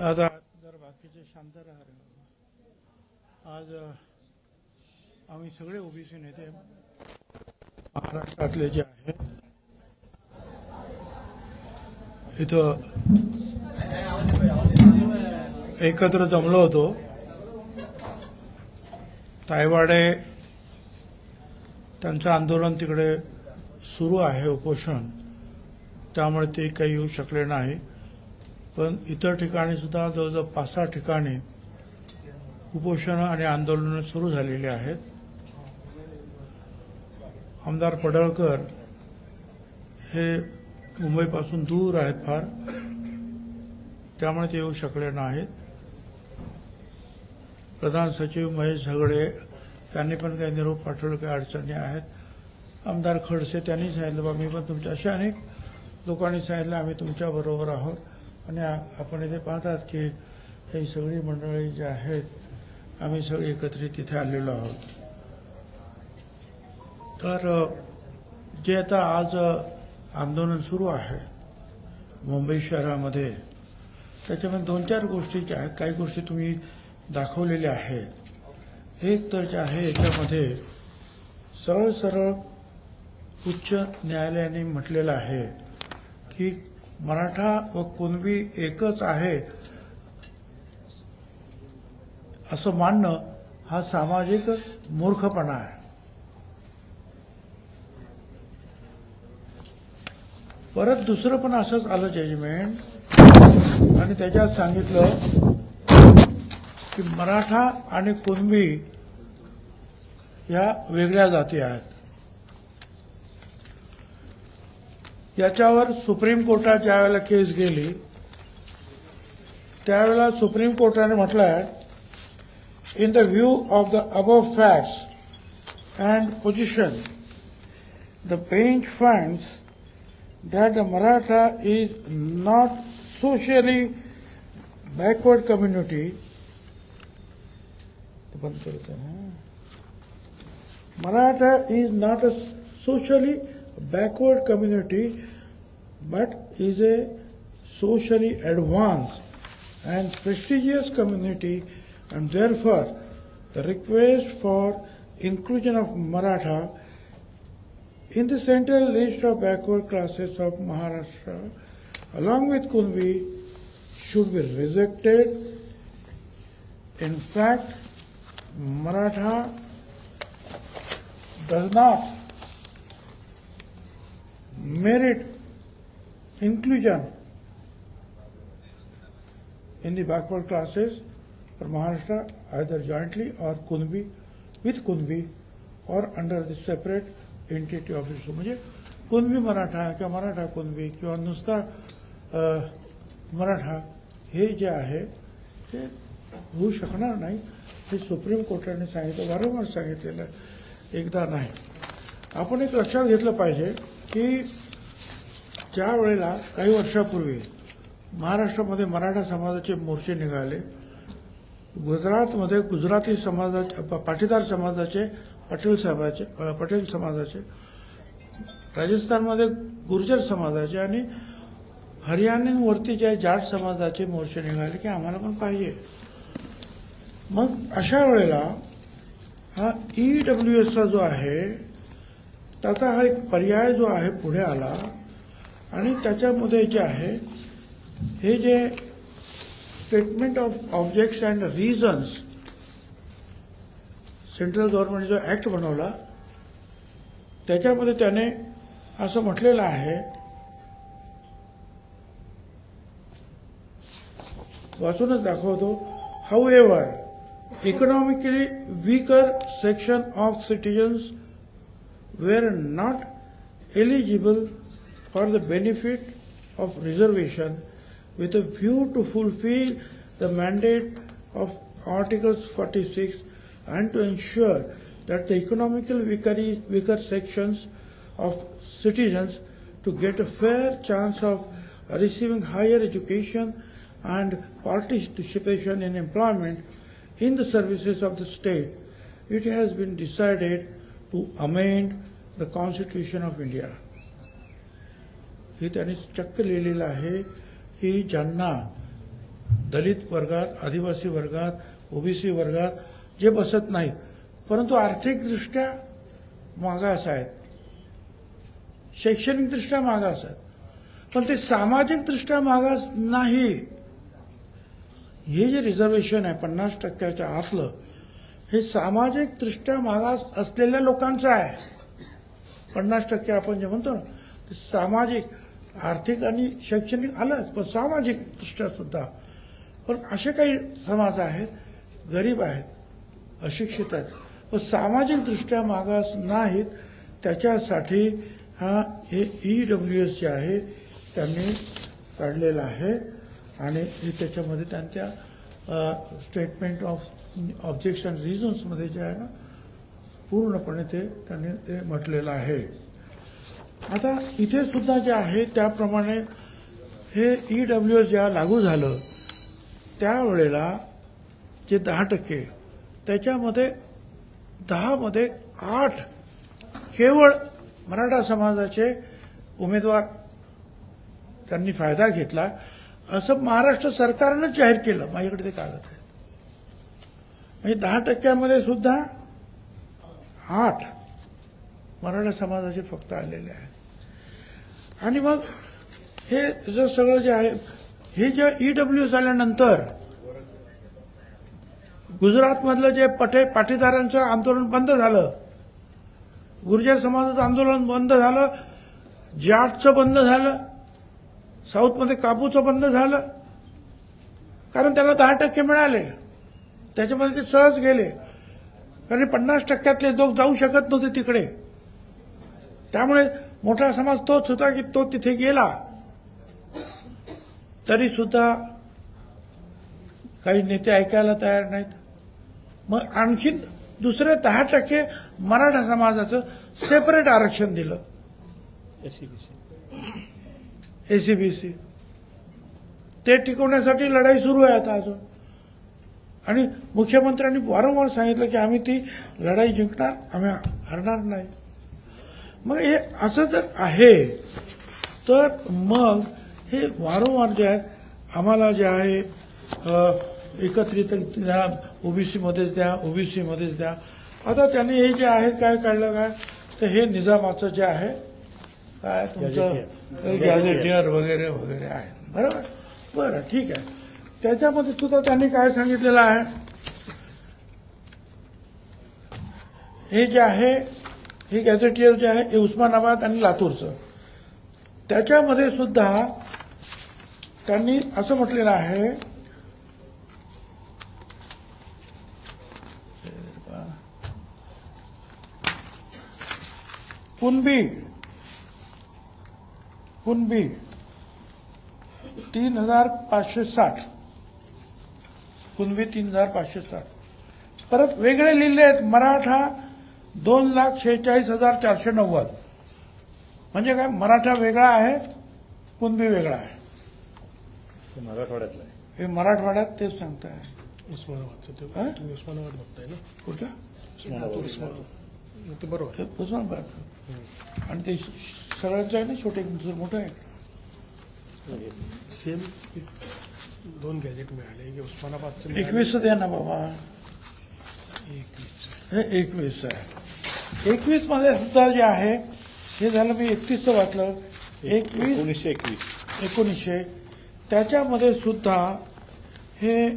आता जर बाकीचे शांत राहा. आज आम्ही सगळे ओबीसी नेते महाराष्ट्रातले जे आहेत इथं एकत्र जमलो होतो. तायवाडे त्यांचं आंदोलन तिकडे सुरू आहे, उपोषण, त्यामुळे ते काही येऊ शकले नाही. पण इतर ठिकाणी सुद्धा जवळजवळ 5-6 ठिकाणी उपोषणं आणि आंदोलनं सुरू झालेली आहेत. आमदार पडळकर हे मुंबईपासून दूर आहेत फार, त्यामुळे ते येऊ शकले नाहीत. प्रधान सचिव महेश झगडे त्यांनी पण काही निरोप पाठवले, काही अडचणी आहेत. आमदार खडसे त्यांनी सांगितलं बा मी पण तुमच्या, अशा अनेक लोकांनी सांगितलं आम्ही तुमच्याबरोबर आहोत. आणि आपण इथे पाहतात की ही सगळी मंडळी जी आहेत आम्ही सगळे एकत्रित तिथे आलेलो आहोत. तर जे आता आज आंदोलन सुरू आहे मुंबई शहरामध्ये, त्याच्यामध्ये 2-4 गोष्टी ज्या आहेत, काही गोष्टी तुम्ही दाखवलेल्या आहेत. एक तर जे आहे याच्यामध्ये सरळ सरळ उच्च न्यायालयाने म्हटलेलं आहे की मराठा व कुणबी एकच आहे असं मानणं हा सामाजिक मूर्खपणा आहे. परत दुसरं पण असंच आलं जजमेंट, आणि त्याच्यात सांगितलं की मराठा आणि कुणबी या वेगळ्या जाती आहेत. याच्यावर सुप्रीम कोर्टात ज्यावेळेला केस गेली त्यावेळेला सुप्रीम कोर्टाने म्हटलं आहे, in the view of the above facts and position the bench finds that the Maratha is not socially backward community. Maratha is not a socially backward community, but is a socially advanced and prestigious community, and therefore the request for inclusion of Maratha in the central list of backward classes of Maharashtra, along with Kunbi, should be rejected. In fact, Maratha does not merit inclusion in the backward classes for Maharashtra, either jointly or Kunbi, with Kunbi, or under the separate entity office. म्हणजे कुणबी मराठा किंवा मराठा कुणबी किंवा नुसता मराठा हे जे आहे ते होऊ शकणार नाही, हे सुप्रीम कोर्टाने सांगितलं, वारंवार सांगितलेलं, एकदा नाही. आपण एक लक्षात घेतलं पाहिजे की ज्या वेळेला काही वर्षापूर्वी महाराष्ट्रामध्ये मराठा समाजाचे मोर्चे निघाले, गुजरातमध्ये गुजराती समाजाचे, पाटीदार समाजाचे, पटेल समाजाचे, राजस्थानमध्ये गुर्जर समाजाचे आणि हरियाणावरती जे जाट समाजाचे मोर्चे निघाले की आम्हाला पण पाहिजे. मग अशा वेळेला हा EWSचा जो आहे त्याचा हा एक पर्याय जो आहे पुढे आला, आणि त्याच्यामध्ये जे आहे हे जे statement of objects and reasons central government जो ऍक्ट बनवला त्याच्यामध्ये त्याने असं म्हटलेलं आहे, वाचूनच दाखवतो. However economically weaker section of citizens were not eligible for the benefit of reservation with a view to fulfill the mandate of Articles 46 and to ensure that the economically weaker sections of citizens to get a fair chance of receiving higher education and participation in employment in the services of the state, it has been decided to amend the Constitution of India. हे त्यांनी चक्क लिहिलेलं आहे की ज्यांना दलित वर्गात, आदिवासी वर्गात, ओबीसी वर्गात जे बसत नाहीत, परंतु आर्थिकदृष्ट्या मागास आहेत, शैक्षणिकदृष्ट्या मागास आहेत, पण ते सामाजिकदृष्ट्या मागास नाही. हे जे रिझर्वेशन आहे 50% आतलं, हे सामाजिकदृष्ट्या मागास असलेल्या लोकांचं आहे. 50% आपण जे म्हणतो ना, ते सामाजिक, आर्थिक आणि शैक्षणिक आलंच, पण सामाजिकदृष्ट्या सुद्धा. पण असे काही समाज आहेत, गरीब आहेत, अशिक्षित आहेत, पण सामाजिकदृष्ट्या मागास नाहीत. त्याच्यासाठी हा EWS जे आहे त्यांनी काढलेला आहे आणि त्याच्यामध्ये त्यांच्या स्टेटमेंट ऑफ ऑब्जेक्शन रिझन्समध्ये जे आहे ना, पूर्णपणे त्यांनी ते म्हटलेलं आहे. आता इथे सुद्धा जे आहे त्याप्रमाणे हे EWS जेव्हा लागू झालं त्यावेळेला जे 10%, त्याच्यामध्ये 10मध्ये 8 केवळ मराठा समाजाचे उमेदवार त्यांनी फायदा घेतला, असं महाराष्ट्र सरकारनं जाहीर केलं. माझ्याकडे ते कागद आहे. म्हणजे 10%मध्ये सुद्धा 8 मराठा समाजाचे फक्त आलेले आहेत. आणि मग हे जर सगळं जे आहे, हे जे EWS आल्यानंतर गुजरातमधलं जे पाटीदारांचं आंदोलन बंद झालं, गुर्जर समाजाचं आंदोलन बंद झालं, जाटचं बंद झालं, साऊथमध्ये कापूचं बंद झालं, कारण त्यांना 10% मिळाले. त्याच्यामध्ये ते सहज गेले, कारण 50%तले लोक जाऊ शकत नव्हते तिकडे. त्यामुळे मोठा समाज तोच होता की तो तिथे गेला. तरी सुद्धा काही नेते ऐकायला तयार नाहीत. मग आणखीन दुसरे 10% मराठा समाजाचं सेपरेट आरक्षण दिलं, ACBC. ते टिकवण्यासाठी लढाई सुरू आहे आता अजून. आणि मुख्यमंत्र्यांनी वारंवार सांगितलं की आम्ही ती लढाई जिंकणार, आम्ही हरणार नाही. मग हे असं जर आहे तर मग हे वारंवार जे आहे आम्हाला जे आहे एकत्रित द्या, OBC मध्येच द्या, OBC मध्येच द्या. आता त्यांनी हे जे आहे काय काढलं काय, तर हे निजामाचं जे आहे काय तुमचं गॅझेटियर वगैरे वगैरे आहे, बरोबर. बरं, ठीक आहे. त्याच्यामध्ये सुद्धा त्यांनी काय सांगितलेलं आहे, हे जे आहे हे गॅझेटियर जे आहे हे उस्मानाबाद आणि लातूरचं, त्याच्यामध्ये सुद्धा त्यांनी असं म्हटलेलं आहे कुणबी 3560, कुणबी 3560. परत वेगळे लिहिले आहेत मराठा 2,46,490. म्हणजे काय, मराठा वेगळा आहे, कुणबी वेगळा आहे. मराठवाड्यातलं आहे. हे मराठवाड्यात तेच सांगताय. उस्मानाबादचं उस्मानाबाद बघताय ना, कुठं ते बरोबर. उस्मानाबाद. आणि ते सगळ्यांचं आहे ना, छोटे मोठं आहे. सेम 2 गॅजेट मिळाले की उस्मानाबादचं 21 द्या ना बाबा. 21 हे 21 आहे. 21 मध्ये सुद्धा जे आहे हे झालं, मी 31चं वाचलं, 1921 त्याच्यामध्ये सुद्धा हे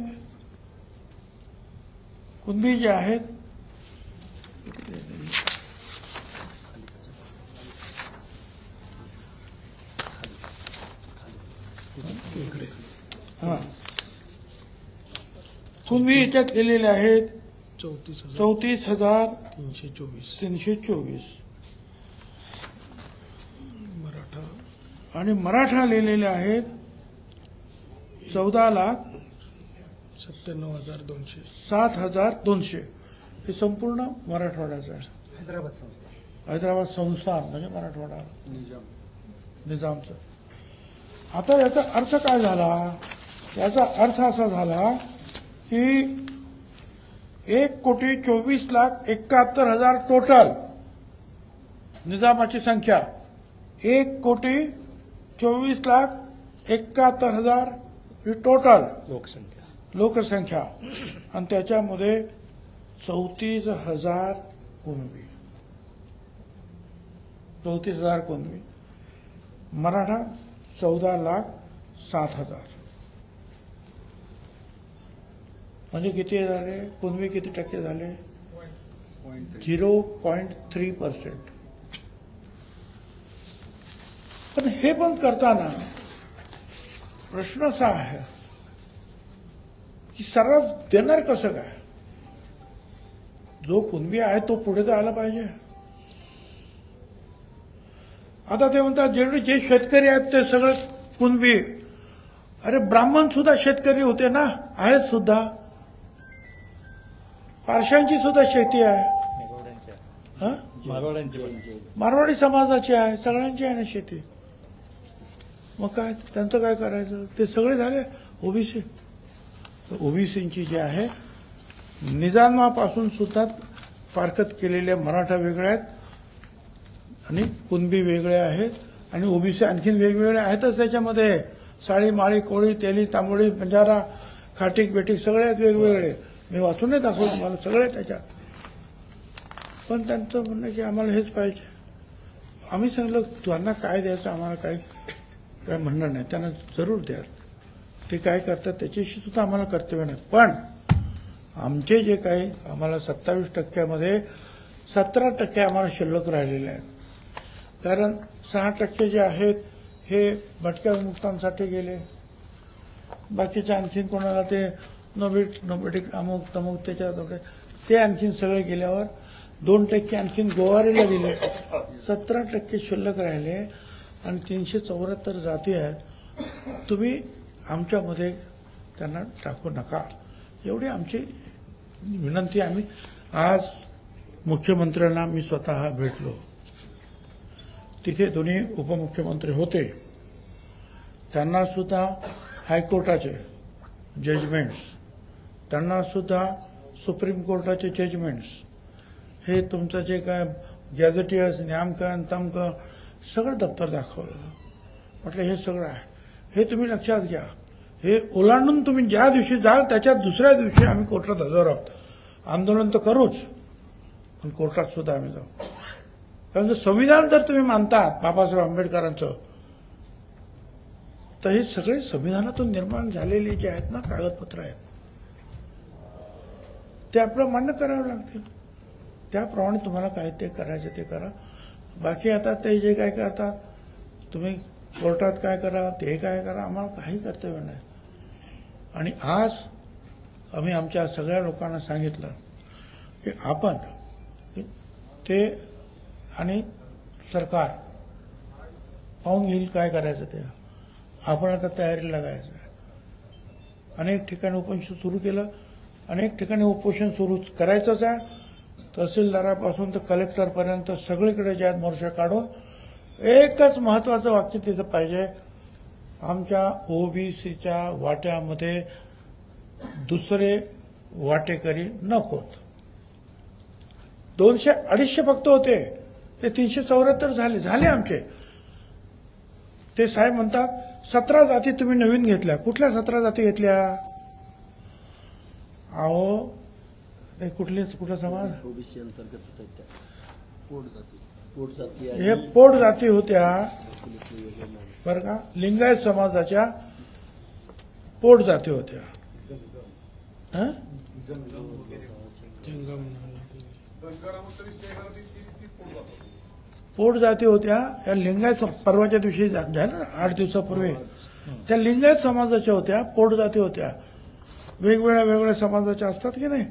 कुणबी जे आहेत हा कुणबी याच्यात लिहिलेले आहेत 34,324. मराठा आणि मराठा लिहिलेले आहेत 97,200. 7,200. हे संपूर्ण मराठवाड्याचं आहे. हैदराबाद संस्थान म्हणजे मराठवाडा निजामचं. आता याचा अर्थ काय झाला, याचा अर्थ असा झाला की 1,24,71,000 टोटल निजामाची संख्या, 1,24,71,000 ही टोटल लोकसंख्या आणि त्याच्यामध्ये 34,000 कुणबी, 34,000 कुणबी, मराठा 14,07,000. म्हणजे किती झाले कुणबी, किती टक्के झाले? 0.3%. पण हे पण करताना प्रश्न असा आहे की सर्रास देणार कसं काय? जो कुणबी आहे तो पुढे तर आला पाहिजे. आता ते म्हणतात जे शेतकरी आहेत ते सगळे कुणबी. अरे ब्राह्मण सुद्धा शेतकरी होते ना, आहेत सुद्धा. पारशांची सुद्धा शेती आहे, मारवाडी समाजाची आहे, सगळ्यांची आहे ना शेती. मग काय त्यांचं काय करायचं? ते सगळे झाले ओबीसी. ओबीसींची जी आहे निजामापासून सुद्धा फारकत केलेले मराठा वेगळे आहेत आणि कुणबी वेगळे आहेत आणि ओबीसी आणखीन वेगवेगळे आहेतच त्याच्यामध्ये. साळी, माळी, कोळी, तेली, तांबोळी, बंजारा, खाटीक, बेटीक सगळे आहेत वेगवेगळे. मी वाचून नाही दाखवतो तुम्हाला, सगळे त्याच्यात. पण त्यांचं म्हणणं की आम्हाला हेच पाहिजे. आम्ही सांगितलं त्यांना काय द्यायचं, आम्हाला काय म्हणणं नाही, त्यांना जरूर द्या. ते काय करतात त्याच्याशी सुद्धा आम्हाला कर्तव्य नाही. पण आमचे जे काही आम्हाला 27% 17% आम्हाला शिल्लक राहिलेले आहेत. कारण 6% जे आहेत हे भटक्या विमुक्तांसाठी गेले. बाकीचे आणखीन कोणाला ते नोबेटिक अमुक तमुक त्याच्यात ते आणखीन सगळे गेल्यावर 2% आणखीन गोवारीला दिले. 17% शिल्लक राहिले आणि 374 जाती आहेत. तुम्ही आमच्यामध्ये त्यांना टाकू नका, एवढी आमची विनंती. आम्ही आज मुख्यमंत्र्यांना मी स्वतः भेटलो. तिथे दोन्ही उपमुख्यमंत्री होते. त्यांना सुद्धा हायकोर्टाचे जजमेंट्स, त्यांना सुद्धा सुप्रीम कोर्टाचे जजमेंट्स, हे तुमचं जे काय गॅझेटियर्स न्यामकन तमकन सगळं दप्तर दाखवलं. म्हटलं हे सगळं आहे, हे तुम्ही लक्षात घ्या. हे ओलांडून तुम्ही ज्या दिवशी जाल त्याच्या दुसऱ्या दिवशी आम्ही कोर्टात हजर आहोत. आंदोलन तर करूच, पण कोर्टात सुद्धा आम्ही जाऊ. कारण जर संविधान जर तुम्ही मानतात बाबासाहेब आंबेडकरांचं, तर हे सगळे संविधानातून निर्माण झालेले जे आहेत ना कागदपत्र आहेत, ते आपलं मान्य करावं लागतील. त्याप्रमाणे तुम्हाला काय ते करायचं ते करा. बाकी आता ते जे काय करतात तुम्ही कोर्टात काय करा, ते काय करा, आम्हाला काही कर्तव्य नाही. आणि आज आम्ही आमच्या सगळ्या लोकांना सांगितलं की आपण ते आणि सरकार पाहून घेईल काय करायचं ते. आपण आता तयारीला लागायचं आहे. अनेक ठिकाणी उपोषण सुरू केलं, अनेक ठिकाणी उपोषण सुरू करायचंच आहे. तहसीलदारापासून तर कलेक्टरपर्यंत सगळीकडे जे आहेत मोर्चा काढून एकच महत्वाचं वाक्य तिथं पाहिजे, आमच्या ओबीसीच्या वाट्यामध्ये दुसरे वाटेकरी नकोत. 200-250 फक्त होते, ते 374 झाले आमचे. ते साहेब म्हणतात 17 जाती तुम्ही नवीन घेतल्या. कुठल्या 17 जाती घेतल्या? अहो ते कुठला समाज? ओबीसी अंतर्गत पोट जाती हे पोट जाती होत्या बरं का. लिंगायत समाजाच्या पोट जाती होत्या. पोट जाती होत्या. या लिंगायत परवाच्या दिवशी झालं ना 8 दिवसापूर्वी, त्या लिंगायत समाजाच्या होत्या, पोट जाती होत्या. वेगवेगळ्या समाजाच्या असतात की नाही.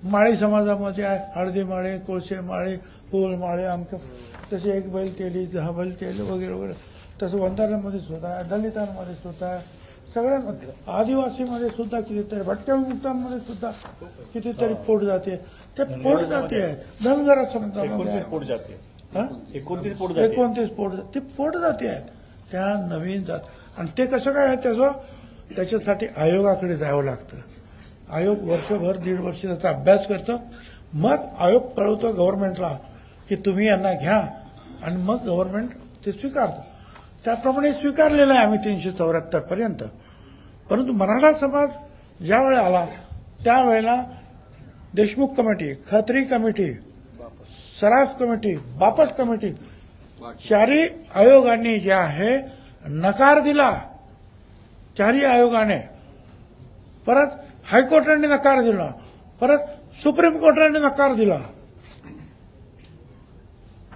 माळी समाजामध्ये आहे हळदी माळे, कोळसे माळे, फुल माळे, आमच्या तसे एक बैल तेली, 10 बैल तेल वगैरे वगैरे. तसं वंजारांमध्ये सुद्धा आहे, दलितांमध्ये सुद्धा आहे, सगळ्यांमध्ये. आदिवासीमध्ये सुद्धा कितीतरी, भटक्या विमुक्तांमध्ये सुद्धा कितीतरी पोट जाते. ते पोट जाते आहेत. धनगरा समाजामध्ये 29 पोट ते पोट जाते आहेत. त्या नवीन जात. आणि ते कसं काय आहे त्याचं त्याच्यासाठी आयोगाकडे जावं लागतं. आयोग वर्षभर 1.5 वर्ष त्याचा अभ्यास करतो, मग आयोग कळवतो गव्हर्नमेंटला की तुम्ही यांना घ्या, आणि मग गव्हर्नमेंट ते स्वीकारतं. त्याप्रमाणे स्वीकारलेलं आहे आम्ही 374 पर्यंत. परंतु मराठा समाज ज्या वेळेला आला त्यावेळेला देशमुख कमिटी, खत्री कमिटी, सराफ कमिटी, बापट कमिटी, चारही आयोगांनी जे आहे नकार दिला. चारही आयोगाने, परत हायकोर्टाने नकार दिला, परत सुप्रीम कोर्टाने नकार दिला.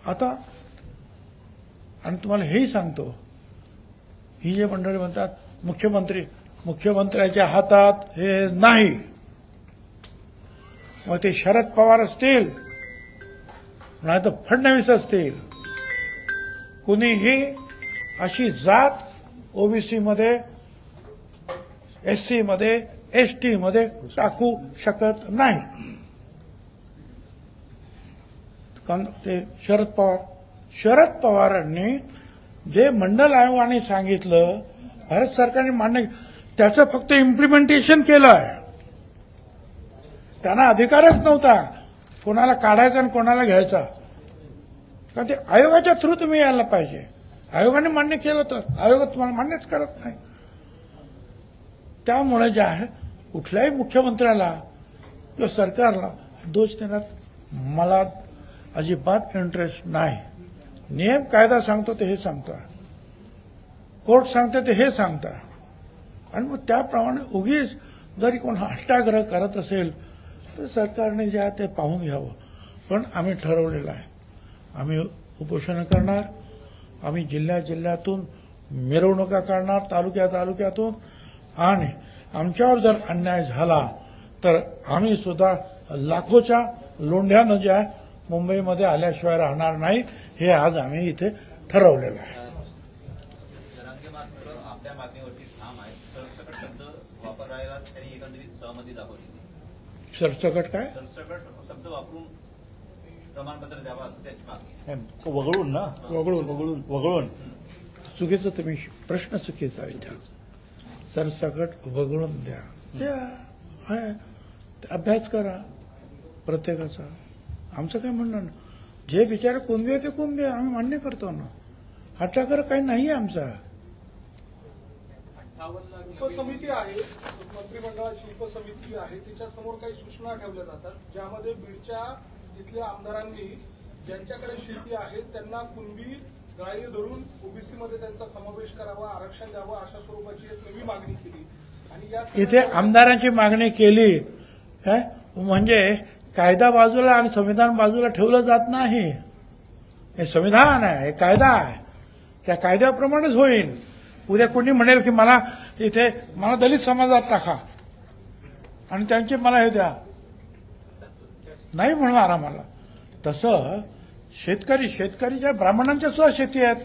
आता आणि तुम्हाला हेही सांगतो, ही जे मंडळी म्हणतात मुख्यमंत्र्याच्या हातात हे नाही, मग ते शरद पवार असतील नाही तर फडणवीस असतील, कुणीही अशी जात ओबीसी मध्ये, एससी मध्ये, एसटी मध्ये टाकू शकत नाही. कारण ते शरद पवारांनी जे मंडल आयोगाने सांगितलं, भारत सरकारने मान्य, त्याचं फक्त इम्प्लिमेंटेशन केलं आहे. त्यांना अधिकारच नव्हता कोणाला काढायचा आणि कोणाला घ्यायचा. कारण ते आयोगाच्या थ्रू तुम्ही यायला पाहिजे. आयोगाने मान्य केलं तर आयोग तुम्हाला मान्यच करत नाही. त्यामुळे जे आहे कुठल्याही मुख्यमंत्र्याला किंवा सरकारला दोष देण्यात मला अजिबात इंटरेस्ट नाही. नियम कायदा सांगतो ते हे सांगता, कोर्ट सांगते ते हे सांगता, आणि मग त्याप्रमाणे उगीच जरी कोण हट्टाग्रह करत असेल तर सरकारने जे आहे ते पाहून घ्यावं. पण आम्ही ठरवलेलं आहे, आम्ही उपोषण करणार, आम्ही जिल्ह्यातून मिरवणुका काढणार, तालुक्यातून, आणि आमच्यावर जर अन्याय झाला तर आम्ही सुद्धा लाखोच्या लोंढ्यानं जे आहे मुंबईमध्ये आल्याशिवाय राहणार नाही. हे आज आम्ही इथे ठरवलेलं आहे. जरांगे मात्र आपल्या मागणीवरती ठाम आहेत. सरसकट शब्द वापरायला त्यांनी एकंदरीत सहमती दाखवली. सरसकट काय? सरसकट शब्द वापरून प्रमाणपत्र द्यावं असं त्याची मागणी आहे. वगळून ना, वगळून चुकीचं तुम्ही प्रश्न चुकीचा विचार. सरसकट वगळून द्या, अभ्यास करा प्रत्येकाचा. आमचं काय म्हणणं ना, जे बिचारे कुणबी आहे ते कुणबी आहे, आम्ही मान्य करतो ना. हट्टाकर काही नाही आमचा. उपसमिती आहे, मंत्रिमंडळाची उपसमिती आहे, तिच्यासमोर काही सूचना ठेवल्या जातात, ज्यामध्ये बीडच्या इथल्या आमदारांनी ज्यांच्याकडे शेती आहे त्यांना कुणबी गाळी धरून ओबीसी मध्ये त्यांचा समावेश करावा, आरक्षण द्यावं, अशा स्वरूपाची एक नवी मागणी केली. आणि या इथे आमदारांची मागणी केली काय म्हणजे कायदा बाजूला आणि संविधान बाजूला ठेवलं जात नाही. हे संविधान आहे, हे कायदा आहे, त्या कायद्याप्रमाणेच होईल. उद्या कोणी म्हणेल की मला दलित समाजात टाका आणि त्यांचे मला हे द्या, नाही म्हणणार आम्हाला. तसं शेतकरीच्या ब्राह्मणांच्या सुद्धा शेती आहेत,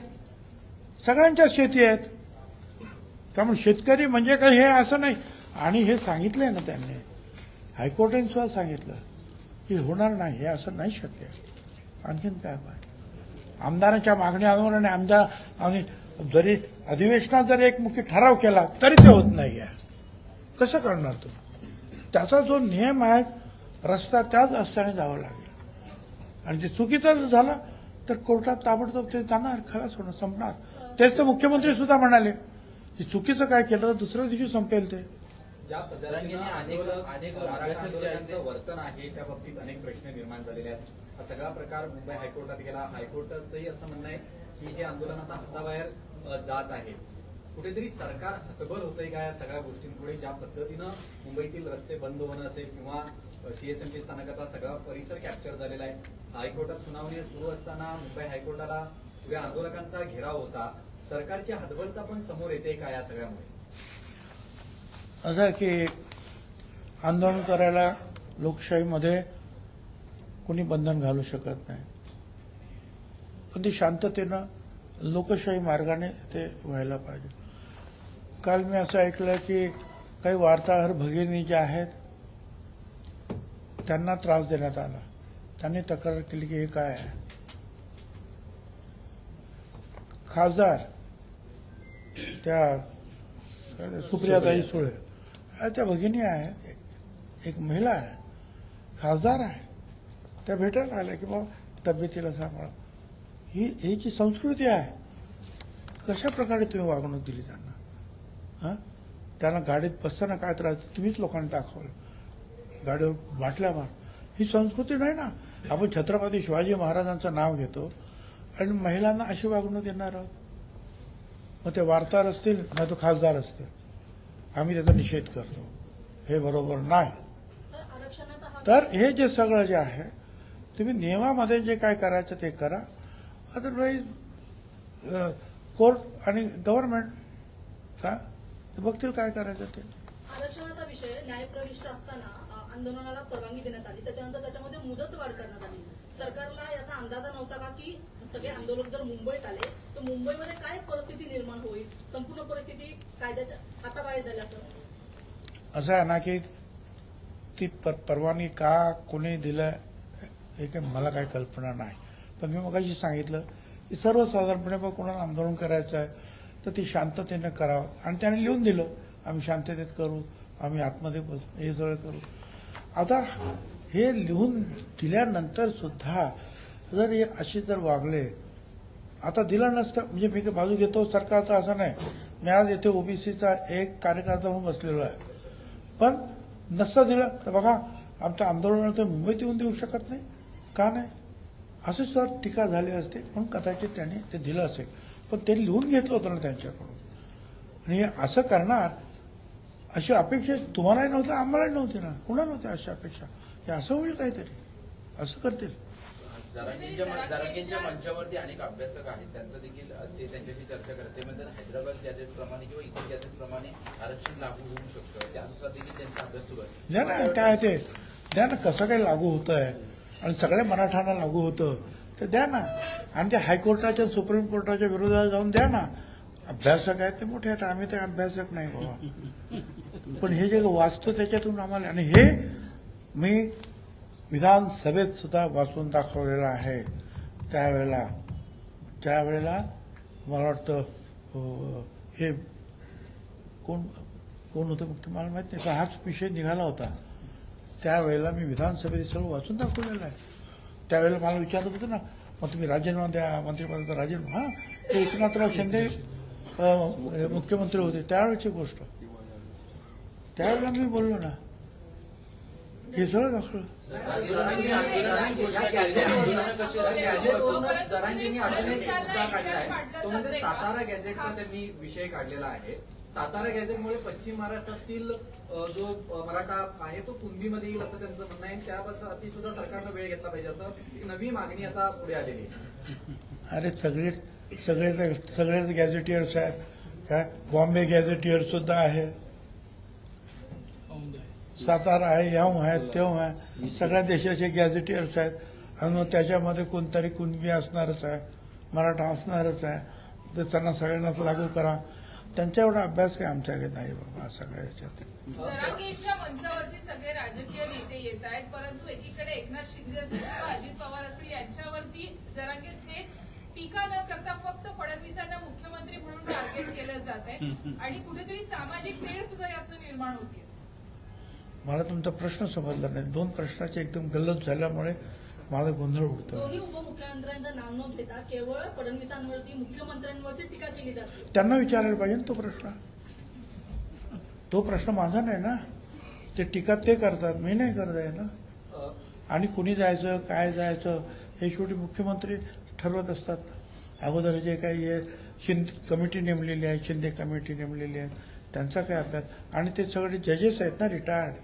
सगळ्यांच्या शेती आहेत. त्यामुळे शेतकरी म्हणजे काही हे असं नाही. आणि हे सांगितलंय ना त्यांनी, हायकोर्टाने सुद्धा सांगितलं की होणार नाही, हे असं नाही शक्य. आणखीन काय पाहिजे? आमदारांच्या मागण्या आणि जरी अधिवेशनात जर एकमुखी ठराव केला तरी ते होत नाही आहे. कसं करणार तुम्ही? त्याचा जो नियम आहे रस्ता, त्याच रस्त्याने जावं लागेल. आणि ते चुकीचं झालं तर कोर्टात ताबडतोब ते जाणार, खलास होणार, संपणार. तेच तर मुख्यमंत्री सुद्धा म्हणाले की चुकीचं काय केलं तर दुसऱ्या दिवशी संपेल ते. ज्या पद्धतीने अनेक आंदोलकांचं वर्तन आहे त्या बाबतीत अनेक प्रश्न निर्माण झालेले आहेत. हा सगळा प्रकार मुंबई हायकोर्टात गेला. हायकोर्टाचंही असं म्हणणं आहे की हे आंदोलन आता हाताबाहेर जात आहे. कुठेतरी सरकार हतबल होतंय का या सगळ्या गोष्टींपुढे? ज्या पद्धतीनं मुंबईतील रस्ते बंद होणं असेल किंवा सीएसएमटी स्थानकाचा सगळा परिसर कॅप्चर झालेला आहे. हायकोर्टात सुनावणी सुरू असताना मुंबई हायकोर्टाला पुढे आंदोलकांचा घेराव होता. सरकारची हतबलता पण समोर येते का या सगळ्यामुळे? असं की आंदोलन करायला लोकशाहीमध्ये कोणी बंधन घालू शकत नाही, पण ती शांततेनं लोकशाही मार्गाने ते व्हायला पाहिजे. काल मी असं ऐकलं की काही वार्ताहर भगिनी ज्या आहेत त्यांना त्रास देण्यात आला. त्यांनी तक्रार केली की हे काय आहे. खासदार त्या सुप्रियाताई सुळे त्या भगिनी आहेत, एक महिला आहे, खासदार आहे, त्या भेटायला आल्या की बाबा तब्येतीला सांभाळा. ही जी संस्कृती आहे, कशा प्रकारे तुम्ही वागणूक दिली त्यांना? हां, त्यांना गाडीत बसताना काय त्रास तुम्हीच लोकांनी दाखवलं, गाडीवर बाटल्या मार. ही संस्कृती नाही ना. आपण छत्रपती शिवाजी महाराजांचं नाव घेतो आणि महिलांना अशी वागणूक देणार आहोत. मग ते वार्ताहर असतील नाही तो खासदार असतील, आम्ही त्याचा निषेध करतो. हे बरोबर नाही. तर हे जे सगळं जे आहे, तुम्ही नियमामध्ये जे काय करायचं ते करा. अदरवाईज कोर्ट आणि गव्हर्नमेंट का ते बघतील काय करायचं ते. आरक्षणाचा विषय न्यायप्रविष्ट असताना आंदोलनाला परवानगी देण्यात आली, त्याच्यानंतर त्याच्यामध्ये मुदतवाढ करण्यात आली. सरकारला याचा अंदाज नव्हता का की सगळे आंदोलक जर मुंबईत आले तर मुंबईमध्ये काय परिस्थिती निर्माण होईल, संपूर्ण परिस्थिती कायद्याच्या हाताबाहेर झाल्या तर? असं आहे ना की ती परवानगी का कोणी दिलं हे काही मला काही कल्पना नाही. पण मी मगाशी सांगितलं की सर्वसाधारणपणे बघ कोणाला आंदोलन करायचं आहे तर ती शांततेने करावं. आणि त्याने लिहून दिलं आम्ही शांततेत करू, आम्ही आतमध्ये बसू, हे सगळं करू. आता हे लिहून दिल्यानंतर सुद्धा जर हे असे जर वागले, आता दिलं नसतं म्हणजे मी बाजू घेतो सरकारचा असं नाही. मी आज येथे ओबीसीचा एक कार्यकर्ता म्हणून बसलेलो आहे, पण नसतं दिलं तर बघा आमच्या आंदोलनाला मुंबईत येऊन देऊ शकत नाही का नाही, असं सर टीका झाली असते. म्हणून कदाचित त्यांनी ते दिलं असेल, पण ते लिहून घेतलं होतं ना त्यांच्याकडून. आणि हे असं करणार अशी अपेक्षा तुम्हालाही नव्हती, आम्हालाही नव्हती ना, कुणाला नव्हती अशी अपेक्षा. हे असं होईल काहीतरी, असं करतील. जरांगेंच्या मंचावरती अनेक अभ्यासक आहेत, त्यांचं देखील ते त्यांच्याशी चर्चा करते. म्हणजे हैदराबाद गॅजेट प्रमाणे किंवा इतर गॅजेट प्रमाणे आरक्षण लागू होऊ शकतं, त्यानुसार देखील त्यांचा अभ्यास सुरू आहे. द्या ना काय ते, द्या ना कसं काही लागू होत आहे आणि सगळ्या मराठ्यांना लागू होतं तर द्या ना. आणि ते हायकोर्टाच्या सुप्रीम कोर्टाच्या विरोधात जाऊन द्या ना. अभ्यासक आहेत ते मोठे आहेत, आम्ही ते अभ्यासक नाही बाबा. पण हे जे वाचतो त्याच्यातून आम्हाला, आणि हे मी विधानसभेत सुद्धा वाचून दाखवलेलं आहे. त्यावेळेला मला वाटतं हे कोण होतं मुख्य मला माहित नाही, पण हाच विषय निघाला होता. त्यावेळेला मी विधानसभेत सगळं वाचून दाखवलेलं आहे. त्यावेळेला मला विचारत होतं ना, मग तुम्ही राजीनामा द्या, मंत्रिपदाचा राजीनामा. हां, ते एकनाथराव शिंदे मुख्यमंत्री होते त्यावेळेची गोष्ट. त्यावेळेला मी बोललो ना, हे सगळं दाखवलं. जरांगेंनी अजून एक मुद्दा काढलाय, तो म्हणजे सातारा गॅजेटचा त्यांनी विषय काढलेला आहे. सातारा गॅजेटमुळे पश्चिम महाराष्ट्रातील जो मराठा आहे तो कुणबीमध्ये येईल असं त्यांचं म्हणणं आहे. त्यापासून सुद्धा सरकारनं वेळ घेतला पाहिजे असं एक नवी मागणी आता पुढे आलेली आहे. अरे सगळेच गॅझेटियर्स आहेत काय, बॉम्बे गॅझेटियर सुद्धा आहे, सातारा आहे, याहून आहे, तेव्हा आहे, सगळ्या देशाचे गॅझेटियर्स आहेत. आणि मग त्याच्यामध्ये कोणतरी कुणबी असणारच आहे, मराठा असणारच आहे, तर त्यांना सगळ्यांनाच लागू करा. त्यांच्या एवढा अभ्यास काही आमच्याकडे नाही बाबा. असं काय याच्यात जरांगेंच्या मंचावरती सगळे राजकीय नेते येत आहेत, परंतु एकीकडे एकनाथ शिंदे असतील किंवा अजित पवार असतील यांच्यावरती जरांगे थेट टीका न करता फक्त फडणवीसांना मुख्यमंत्री म्हणून टार्गेट केलं जात आहे आणि कुठेतरी सामाजिक तेढ सुद्धा यातनं निर्माण होते. मला तुमचा प्रश्न समजला नाही. दोन प्रश्नाचे एकदम गल्लत झाल्यामुळे माझा गोंधळ उडतो. दोन्ही उपमुख्यमंत्र्यांचं नाव न घेता केवळ फडणवीसांवरती, मुख्यमंत्र्यांवरती टीका केली जाते. त्यांना विचारायला पाहिजे ना तो प्रश्न माझा नाही ना. ते टीका ते करतात, मी नाही करत आहे ना. आणि कुणी जायचं काय जायचं हे शेवटी मुख्यमंत्री ठरवत असतात. अगोदर जे काही कमिटी नेमलेली आहे, शिंदे कमिटी नेमलेली आहे, त्यांचा काय अभ्यास. आणि ते सगळे जजेस आहेत ना, रिटायर्ड,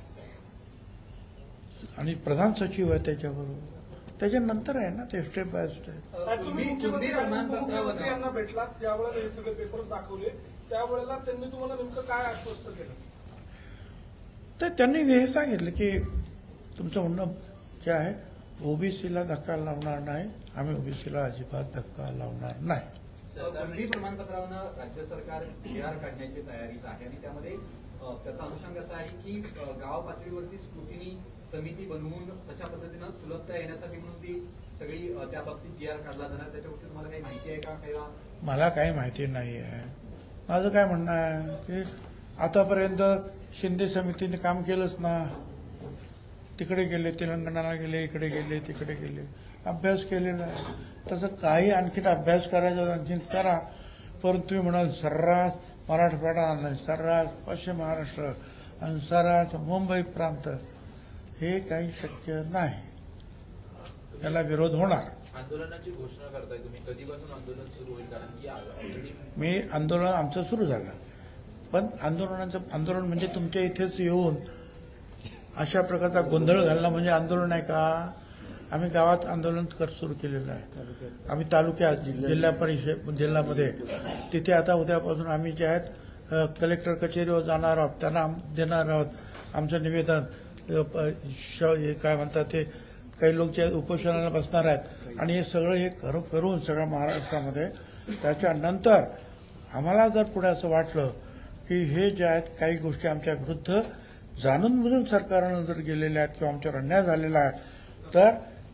आणि प्रधान सचिव आहे त्याच्याबरोबर. त्याच्यानंतर आहे ना ते स्टेप बाय स्टेप. तुम्ही मुख्यमंत्री यांना भेटलात त्यावेळेला हे सगळे पेपर्स दाखवले, त्यावेळेला त्यांनी तुम्हाला नेमकं काय आश्वस्त केलं? तर त्यांनी हे सांगितलं की तुमचं म्हणणं जे आहे ओबीसीला धक्का लावणार नाही, आम्ही ओबीसीला अजिबात धक्का लावणार नाही. कुणबी प्रमाणपत्रावरून राज्य सरकार TR काढण्याची तयारीत आहे आणि त्यामध्ये त्याचा अनुषंग असा आहे की गाव पातळीवरती स्क्रुटिनी समिती बनवून तशा पद्धतीनं सुलभता येण्यासाठी म्हणून ती सगळी त्या बाबतीत GR काढला जाणार. त्याच्यावरती तुम्हाला काही माहिती आहे का? किंवा मला काही माहिती नाही आहे. माझं काय म्हणणं आहे की आतापर्यंत शिंदे समितीने काम केलंच ना. तिकडे गेले, तेलंगणाला गेले, इकडे गेले, तिकडे गेले, अभ्यास केलेला आहे. तसं काही आणखीन अभ्यास करायचा आणखीन करा. परंतु तुम्ही म्हणाल सर्रास मराठवाडा आणलाय, सर्रास पश्चिम महाराष्ट्र आणि सर्रास मुंबई प्रांत, हे काही शक्य नाही. याला विरोध होणार. आंदोलनाची घोषणा करताय तुम्ही, कधीपासून आंदोलन सुरू होईल? कारण की ऑलरेडी मी आंदोलन आमचं सुरू झालं, पण आंदोलन म्हणजे तुमच्या इथेच येऊन अशा प्रकारचा गोंधळ घालणं म्हणजे आंदोलन आहे का? आम्ही गावात आंदोलन सुरू केलेलं आहे. आम्ही तालुक्यात, जिल्हा परिषद, जिल्ह्यामध्ये, तिथे आता उद्यापासून आम्ही जे आहेत कलेक्टर कचेरीवर जाणार आहोत, त्यांना देणार आहोत आमचं निवेदन. काय म्हणतात ते, काही लोक जे उपोषणाला बसणार आहेत आणि हे सगळं हे करून सगळ्या महाराष्ट्रामध्ये. त्याच्यानंतर आम्हाला जर पुढे असं वाटलं की हे जे आहेत काही गोष्टी आमच्या विरुद्ध जाणून बुजून सरकारनं जर गेलेल्या आहेत किंवा आमच्यावर अन्याय झालेला आहे, तर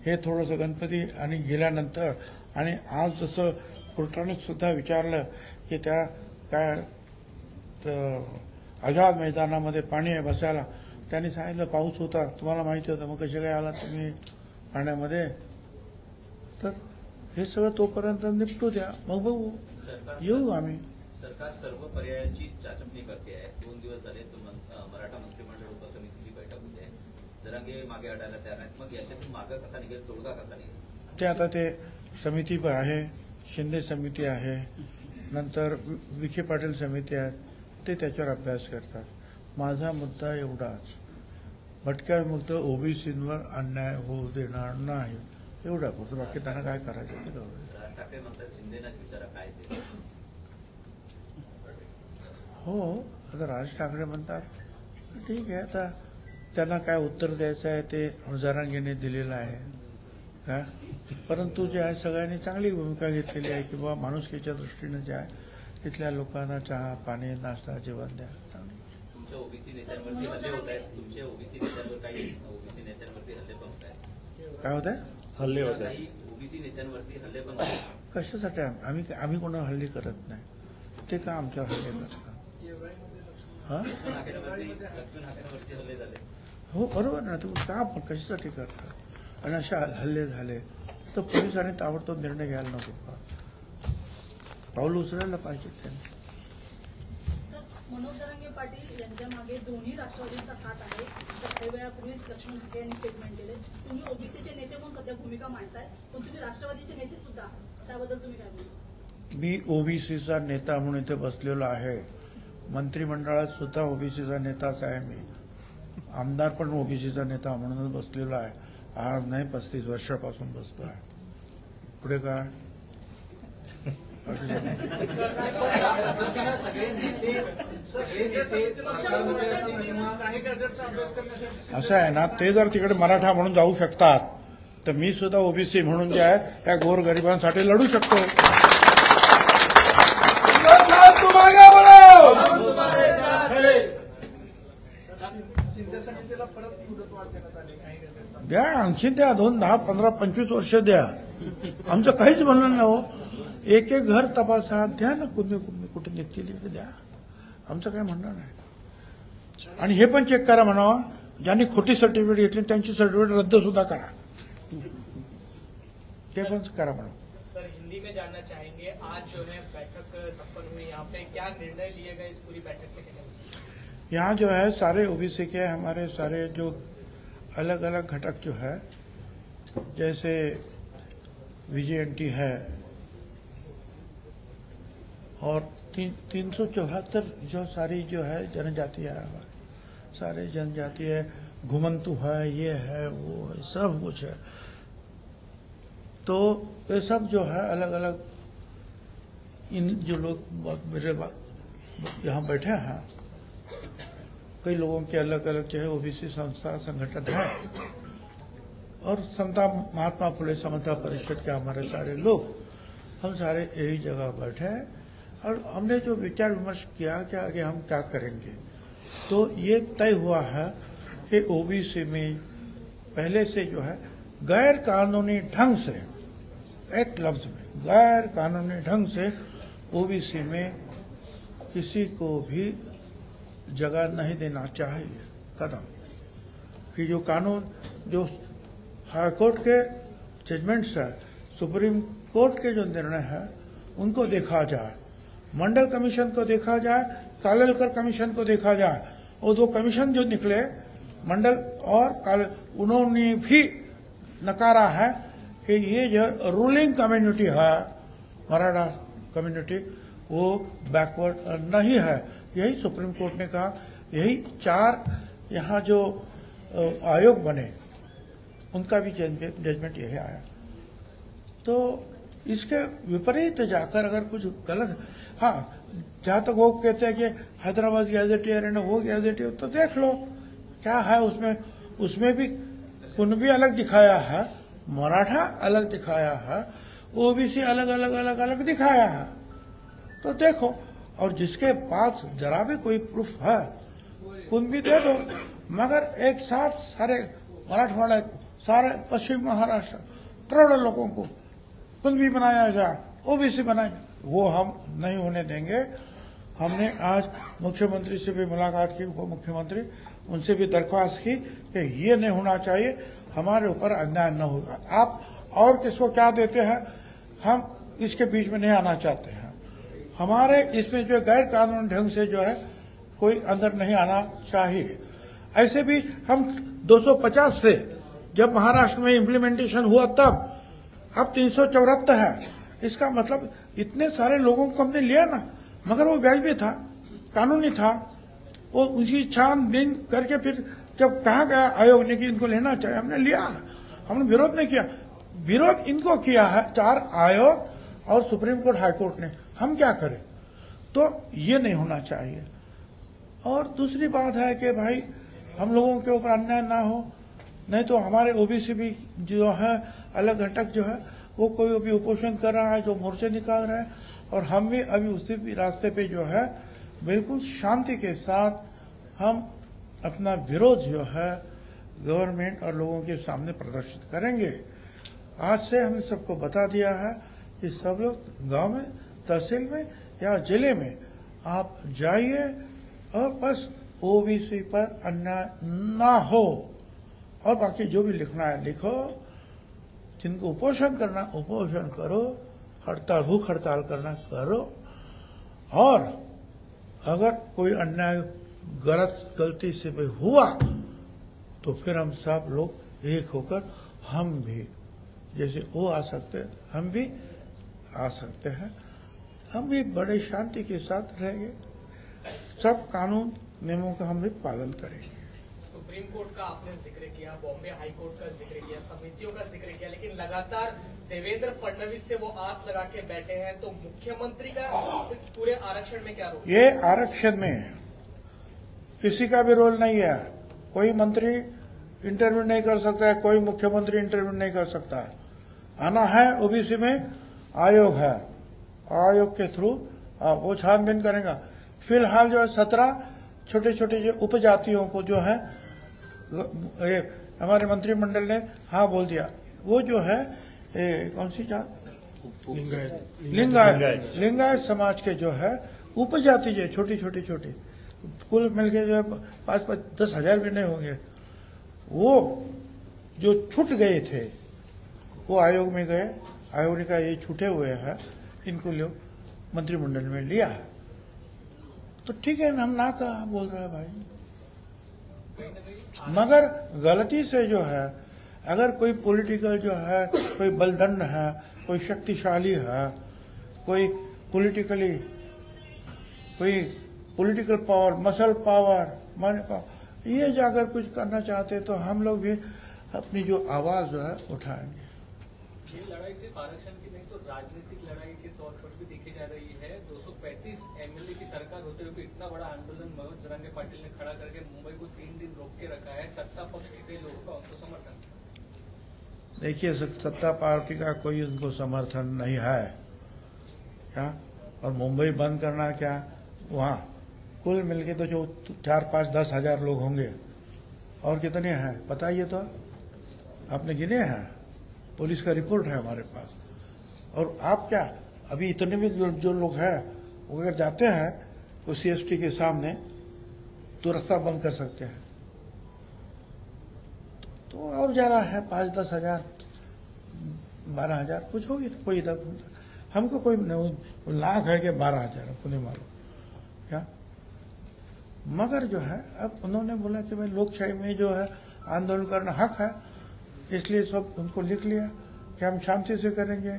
हे थोडंसं गणपती आणि गेल्यानंतर, आणि आज जसं कोर्टाने सुद्धा विचारलं की त्या काय आझाद मैदानामध्ये पाणी आहे बसायला, त्यांनी सांगितलं पाऊस होता, तुम्हाला माहिती होतं, मग कसे काय आला तुम्ही पाण्यामध्ये? तर हे सगळं तोपर्यंत निपटू द्या, मग बघू, येऊ आम्ही. सरकार सर्व पर्यायाची चाचपणी करते आहे. 2 दिवस झाले मराठा मंत्रिमंडळ उपसमितीची बैठक होते आहे. जरांगे मागे हटायला तयार नाहीत. मग याच्यातून मागे कसा निघेल, तोडगा कसा निघेल? ते आता ते समिती आहे, शिंदे समिती आहे, नंतर विखे पाटील समिती आहे, ते त्याच्यावर अभ्यास करतात. माझा मुद्दा एवढाच, भटक्या विमुक्त ओबीसींवर अन्याय होऊ देणार नाही, एवढा पुरतं. बाकी त्यांना काय करायचं ते करू. राज ठाकरे म्हणतात शिंदेनाच विचारा काय ते. हो, आता राज ठाकरे म्हणतात ठीक आहे, आता त्यांना काय उत्तर द्यायचं आहे ते जरांगेने दिलेलं आहे का. परंतु जे आहे सगळ्यांनी चांगली भूमिका घेतलेली आहे की बाबा माणुसकीच्या दृष्टीने जे आहे तिथल्या लोकांना चहा पाणी नाश्ता जेवण द्या. तुमच्या ओबीसी नेत्यांवरती हल्ले होत आहेत. तुमच्या ओबीसी नेत्यांवर काही ओबीसी नेत्यांवरती हल्ले पण होत आहेत. काय होत आहे? हल्ले होत काही ओबीसी नेत्यांवरती हल्ले पण होत आहेत. कशासाठी? आम्ही कोणावर हल्ले करत नाही, ते का आमच्यावर हल्ले करतात? हा, लक्ष्मण हाकेंवरती हल्ले झाले. हो बरोबर ना. तुम्ही का आपण कशासाठी करता? आणि असे हल्ले झाले तर पोलिसांनी ताबडतोब निर्णय घ्यायला नको का? पाऊल उचलायला पाहिजे त्यांनी. सर, मनोज जरांगे पाटील यांच्या मागे दोन्ही राष्ट्रवादीचा हात आहे. काही वेळापूर्वीच लक्ष्मण हाके यांनी स्टेटमेंट केले. तुम्ही ओबीसीचे नेते म्हणून सध्या भूमिका मांडताय, पण तुम्ही राष्ट्रवादीचे नेते सुद्धा आहात, त्याबद्दल तुम्ही काय बोलता? मी ओबीसीचा नेता म्हणून इथे बसलेलो आहे. मंत्रिमंडळात सुद्धा ओबीसीचा नेताच आहे. मी आमदार पण ओबीसीचा नेता म्हणूनच बसलेलो आहे. आज नाही, 35 वर्षापासून बसतो आहे. पुढे काय? असं आहे ना, ते जर तिकडे मराठा म्हणून जाऊ शकतात तर मी सुद्धा ओबीसी म्हणून जे आहे त्या गोरगरिबांसाठी लढू शकतो. द्या, आणखी द्या, 2, 10, 15, 25 वर्ष द्या. आमचं काहीच म्हणणं नाही हो. एक एक घर तपासा, द्या ना, कुठे निघतील तिथे द्या. आमचं काही म्हणणं नाही. आणि हे पण चेक करा म्हणावा, ज्यांनी खोटी सर्टिफिकेट घेतली त्यांची सर्टिफिकेट रद्द सुद्धा करा, ते पण करा म्हणा. सर, हिंदी में जानना चाहेंगे, आज जो है बैठक संपन्न हुई, यहाँ पे क्या निर्णय लिए गए इस पूरी बैठक के? यहाँ जो है सारे ओबीसी के हमारे सारे जो अलग अलग घटक जो है, जैसे VJNT है और 374 जो सारी जो है जनजाति है, सारे जनजाति है, घुमंतु है, ये है, वो है, सब कुछ है. तो ये सब जो है अलग अलग, इन जो लोग मेरे यहाँ बैठे हैं, कई लोगों के अलग अलग जो है ओबीसी संस्था संगठन है, और संता महात्मा फुले समता परिषद के हमारे सारे लोग, हम सारे यही जगह बैठे हैं. और हमने जो विचार विमर्श किया कि आगे हम क्या करेंगे, तो ये तय हुआ है कि ओबीसी में पहले से जो है गैर कानूनी ढंग से, एक लफ्ज में गैर कानूनी ढंग से ओबीसी में किसी को भी जगह नहीं देना चाहिए कदम कि जो कानून जो हाईकोर्ट के जजमेंट्स है, सुप्रीम कोर्ट के जो निर्णय है, उनको देखा जाए, मंडल कमीशन को देखा जाए, कालेलकर कमीशन को देखा जाए। वो दो कमीशन जो निकले मंडल और उन्होंने भी नकारा है कि ये जो रूलिंग कम्युनिटी है मराठा कम्युनिटी वो बैकवर्ड नहीं है। यही सुप्रीम कोर्ट ने कहा, यही 4 यहाँ जो आयोग बने उनका भी जजमेंट यही आया। तो इसके विपरीत जाकर अगर कुछ गलत, हाँ जहां तक वो कहते हैं कि हैदराबाद गैजेटियर है ना वो गैजेटियर, तो देख लो क्या है उसमें। उसमें भी कुनबी अलग दिखाया है, मराठा अलग दिखाया है, ओबीसी अलग अलग अलग अलग दिखाया है। तो देखो, और जिसके पास जरा भी कोई प्रूफ है कुनबी दे दो, मगर एक साथ सारे मराठवाड़ा, सारे पश्चिम महाराष्ट्र करोड़ों लोगों को कुनबी बनाया जाए, ओबीसी बनाया जाए, वो हम नहीं होने देंगे। हमने आज मुख्यमंत्री से भी मुलाकात की, उप मुख्यमंत्री, उनसे भी दरख्वास्त की कि ये नहीं होना चाहिए, हमारे ऊपर अन्याय न होगा। आप और किसको क्या देते हैं, हम इसके बीच में नहीं आना चाहते हैं। हमारे इसमें जो गैर कानूनी ढंग से जो है कोई अंदर नहीं आना चाहिए। ऐसे भी हम 250 से जब महाराष्ट्र में इम्प्लीमेंटेशन हुआ तब, अब 374 है। इसका मतलब इतने सारे लोगों को हमने लिया ना, मगर वो वाजिब था, कानूनी था। वो उसकी छानबीन करके फिर जब कहा गया आयोग ने कि इनको लेना चाहिए, हमने लिया, हमने विरोध नहीं किया। विरोध इनको किया है 4 आयोग और सुप्रीम कोर्ट, हाई कोर्ट ने। हम क्या करें? तो ये नहीं होना चाहिए। और दूसरी बात है कि भाई हम लोगों के ऊपर अन्याय ना हो, नहीं तो हमारे ओबीसी भी जो है अलग घटक जो है वो कोई अभी उपोषण कर रहा है, जो मोर्चे निकाल रहे हैं, और हम भी अभी उसी भी रास्ते पे जो है बिल्कुल शांति के साथ हम अपना विरोध जो है गवर्नमेंट और लोगों के सामने प्रदर्शित करेंगे। आज से हमने सबको बता दिया है कि सब लोग गांव में, तहसील में या जिले में आप जाइए और बस ओबीसी पर अन्याय ना हो, और बाकी जो भी लिखना है लिखो, जिनको उपोषण करना उपोषण करो, हड़ताल भूख हड़ताल करना करो, और अगर कोई अन्याय गलती से भी हुआ तो फिर हम सब लोग एक होकर हम भी, जैसे वो आ सकते हैं हम भी आ सकते हैं, हम भी बड़े शांति के साथ रहेंगे, सब कानून नियमों का हम भी पालन करेंगे। सुप्रीम कोर्ट का आपने जिक्र किया, बॉम्बे हाई कोर्ट का जिक्र किया, समितियों का जिक्र किया, लेकिन लगातार देवेंद्र फडणवीस से वो आस लगा के बैठे हैं, तो मुख्यमंत्री का इस पूरे आरक्षण में क्या रोल? ये आरक्षण में किसी का भी रोल नहीं है। कोई मंत्री इंटरव्यू नहीं कर सकता है, कोई मुख्यमंत्री इंटरव्यू नहीं कर सकता है। आना है ओबीसी में आयोग है, आयोग के थ्रू वो छानबीन करेगा। फिलहाल जो है 17 छोटे छोटे जो उपजातियों को जो है हमारे मंत्रिमंडल ने हाँ बोल दिया, वो जो है कौन सी जात, लिंगायत समाज के जो है उपजाति जो छोटी छोटी छोटी, कुल मिलके जो है 5-10 हजार भी नहीं होंगे, वो जो छूट गए थे वो आयोग में गए। आयोग ने कहा ये छूटे हुए हैं, इनको लोग मंत्रिमंडल में लिया है। तो ठीक है, हम ना कहा बोल रहे हैं भाई, मगर गलती से जो है अगर कोई पॉलिटिकल जो है, कोई बलदंड है, कोई शक्तिशाली है, कोई पॉलिटिकल पावर, मसल पावर, मनी पावर, ये जाकर कुछ करना चाहते तो हम लोग भी अपनी जो आवाज जो है उठाएंगे। ये लड़ाई सिर्फ आरक्षण की नहीं तो राजनीतिक लड़ाई के तौर पर भी देखी जा रही है। 235 एमएलए की सरकार होते हुए इतना बड़ा आंदोलन मनोज जरांगे पाटिल ने खड़ा करके मुंबई को 3 दिन रोक के रखा है। सत्ता पक्ष के कई लोगों का उनको समर्थन। देखिए, सत्ता पार्टी का कोई उनको समर्थन नहीं है क्या, और मुंबई बंद करना क्या, वहाँ कुल मिलके तो जो 4-5-10 हजार लोग होंगे, और कितने हैं बताइए तो, आपने गिने हैं? पुलिस का रिपोर्ट है हमारे पास। और आप क्या, अभी इतने भी जो लोग हैं वो अगर जाते हैं तो सीएसटी के सामने तो रास्ता बंद कर सकते हैं। तो और ज्यादा है 5-10 हजार 12,000 कुछ होगी तो कोई इधर हमको कोई लाख है कि 12,000 हमको नहीं मालूम क्या। मगर जो है अब उन्होंने बोला कि भाई लोकशाही में जो है आंदोलन करना हक है, इसलिए सब उनको लिख लिया कि हम शांति से करेंगे,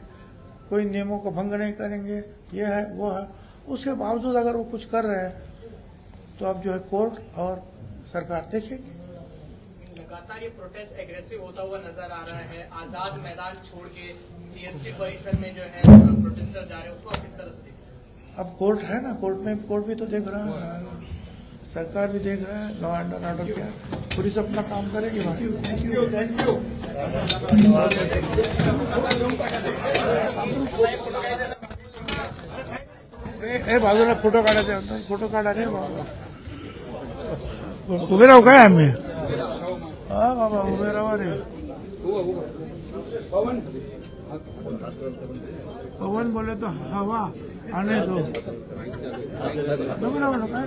कोई नियमों को भंग नहीं करेंगे, ये है वो है। उसके बावजूद अगर वो कुछ कर रहे हैं तो अब जो है कोर्ट और सरकार देखेगी। लगातार ये प्रोटेस्ट एग्रेसिव होता हुआ नजर आ रहा है। आजाद मैदान छोड़ के सीएसटी परिसर में जो है प्रोटेस्टर जा रहे हैं, उसको आप किस तरह से देखते हैं? अब कोर्ट है ना, कोर्ट भी तो देख रहा है, सरकार भी देख रहा है, लॉ एंड ऑर्डर क्या पुलिस अपना काम करेगी। बाजूला फोटो काढायचे, फोटो काढा रे बाबा, उभे राहू काय आम्ही? हा बाबा उभे राहा रे। पवन बोले तो हवा आने दो, काय